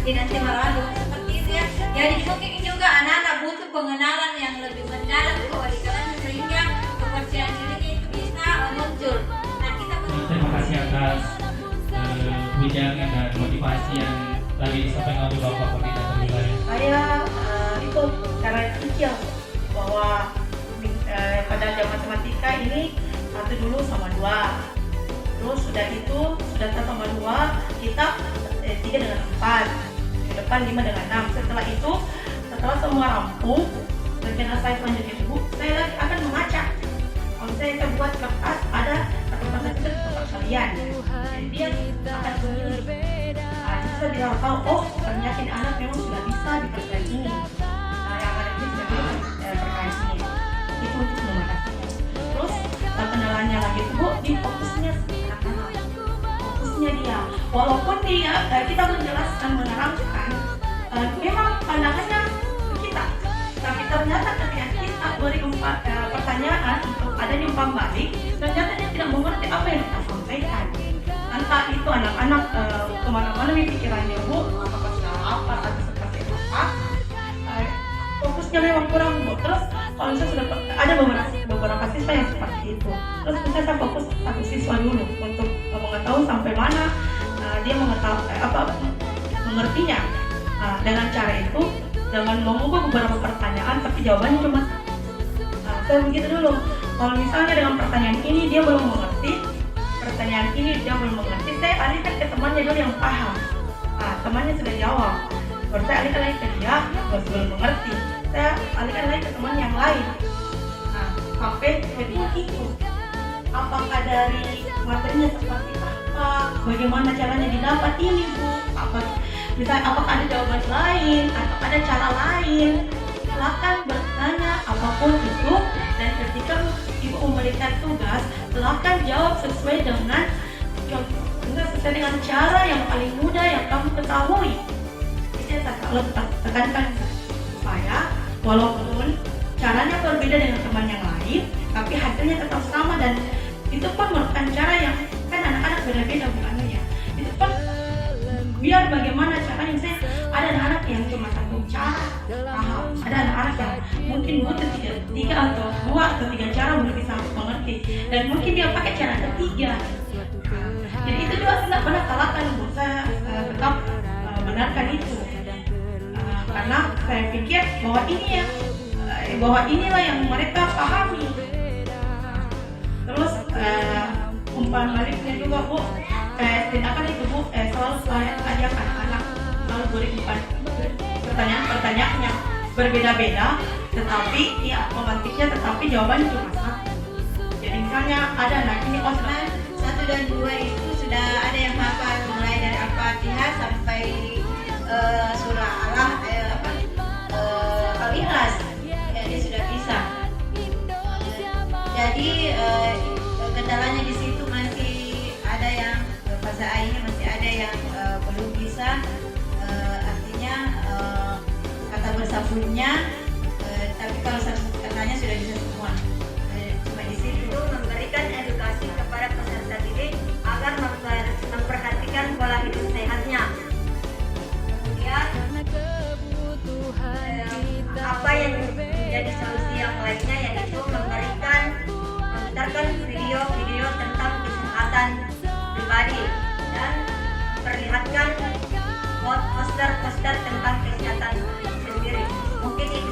dinasti Marado seperti itu ya. Jadi mungkin juga anak-anak butuh pengenalan yang lebih mendalam kepada kalian sehingga kepercayaan dirinya itu bisa muncul. Nah kita terima kasih atas wejangan dan motivasi yang tadi disampaikan oleh Bapak Koordinator Wilayah. Saya itu cara kecil bahwa pada jam matematika ini 1 dulu sama 2. Terus sudah itu, sudah 1 sama 2, kita 3 dengan 4, ke depan 5 dengan 6. Setelah itu, setelah semua rampung, rencana saya selanjutnya itu, saya lagi akan membaca. Kalau saya buat kertas, ada kata-kata itu di tempat kalian. Jadi dia akan memilih. Jadi saya bisa tahu, oh ternyata ini anak memang sudah bisa di perkara ini. Yang ada ini sudah bisa perkara ini. Itu untuk membatasinya. Terus pengenalannya lagi itu Bu, di fokusnya anak-anak. Fokusnya dia. Walaupun dia kita menjelaskan, menerangkan, memang pandangannya ke kita. Tapi ternyata ketika kita beri pertanyaan untuk adanya umpan balik, ternyata dia tidak mengerti apa yang kita sampaikan. Entah itu anak-anak kemana-mana nih pikirannya Bu, apakah salah apa atau seperti apa. Fokusnya memang kurang Bu. Terus kalau saya sudah ada beberapa siswa yang seperti itu. Terus saya fokus 1 siswa dulu untuk mengetahui sampai mana dia mengertinya. Dengan cara itu, jangan mengubah beberapa pertanyaan tapi jawabannya cuma saya begitu dulu. Kalau misalnya dengan pertanyaan ini dia belum mengerti, pertanyaan ini dia belum mengerti, saya alihkan ke temannya dulu yang paham. Temannya sudah jawab, baru saya alihkan lagi ke dia, belum mengerti, saya alihkan lagi ke teman yang lain. Sampai jadi itu, apakah dari materinya seperti apa, bagaimana caranya didapat ini Bu, misalnya apakah ada jawaban lain atau ada cara lain, silakan bertanya apapun itu. Dan ketika Ibu memberikan tugas, silakan jawab sesuai dengan cara yang paling mudah yang kamu ketahui. Jadi saya selalu tekankan supaya walaupun caranya berbeda dengan teman yang lain, tapi hasilnya tetap sama. Dan itu pun merupakan cara yang kan anak-anak beda-beda bukan ya. Itu pun biar bagaimana caranya, saya ada anak-anak yang cuma 1 cara paham, ada anak-anak yang mungkin butuh 3 atau 2 atau 3 cara untuk bisa mengerti, dan mungkin dia pakai cara ketiga. Jadi itu juga tidak pernah kalahkan Bu, saya tetap benarkan itu karena saya pikir bahwa inilah yang mereka pahami. Terus umpan baliknya juga Bu, tindakan itu Bu, selalu saya ajak anak-anak selalu beri umpan pertanyaannya berbeda-beda, tetapi ya otomatisnya tetapi jawabannya cuma 1. Jadi misalnya ada anak ini Osman 1 dan 2 itu sudah ada yang hafal mulai dari Al-Fatihah sampai surah Al-Ikhlas, ya dia sudah bisa. Jadi kendalanya di situ masih ada yang bahasa A-nya masih ada yang belum bisa, artinya kata bersambungnya, tapi kalau katanya sudah bisa semua. Cuma di situ memberikan edukasi kepada peserta didik agar memperhatikan pola hidup sehatnya. Kemudian apa yang menjadi solusi yang lainnya, yaitu memutarkan video-video tentang kesehatan pribadi dan memperlihatkan poster-poster tentang kesehatan sendiri. Mungkin ini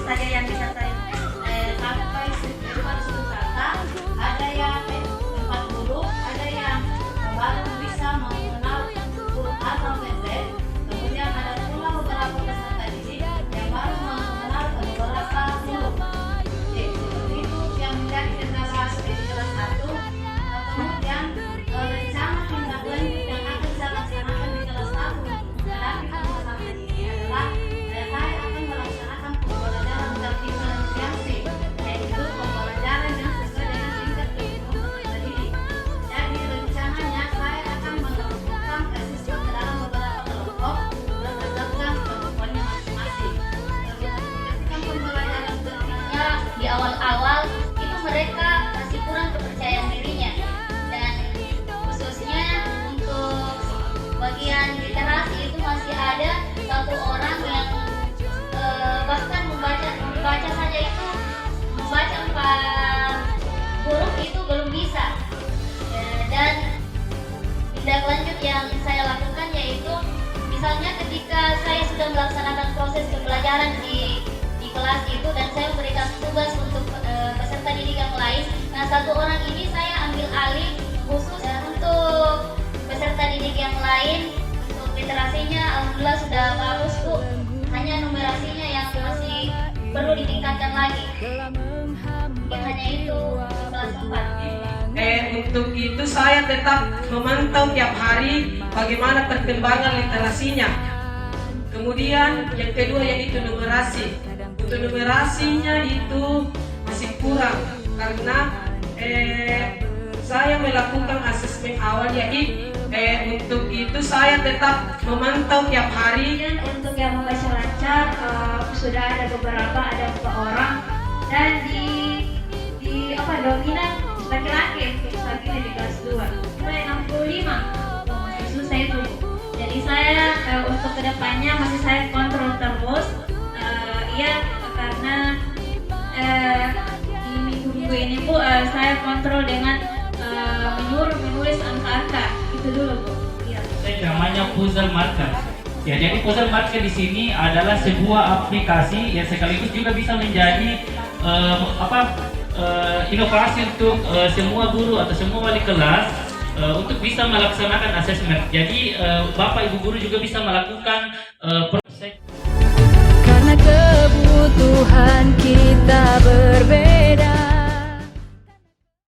sudah melaksanakan proses pembelajaran di kelas itu dan saya memberikan tugas untuk peserta didik yang lain. Nah, satu orang ini saya ambil alih khusus untuk peserta didik yang lain. Untuk literasinya alhamdulillah sudah bagus Bu. Hanya numerasinya yang masih perlu ditingkatkan lagi. Mungkin hanya itu kelas 4. Untuk itu saya tetap memantau tiap hari bagaimana perkembangan literasinya. Kemudian yang kedua yaitu numerasi. Untuk numerasinya itu masih kurang karena saya melakukan asesmen awal yaitu untuk itu saya tetap memantau tiap hari. Dan untuk yang membaca lancar sudah ada beberapa, ada 4 orang dan di dominan laki-laki untuk saat ini di kelas 2 mulai 65 masih susah itu. Jadi saya untuk kedepannya masih saya kontrol terus karena di minggu-minggu ini Bu saya kontrol dengan menyuruh menulis angka-angka itu dulu Bu. Iya. Namanya puzzle marker. Ya, jadi puzzle marker di sini adalah sebuah aplikasi yang sekaligus juga bisa menjadi inovasi untuk semua guru atau semua wali kelas untuk bisa melaksanakan asesmen. Jadi Bapak Ibu guru juga bisa melakukan proses. Karena kebutuhan kita berbeda.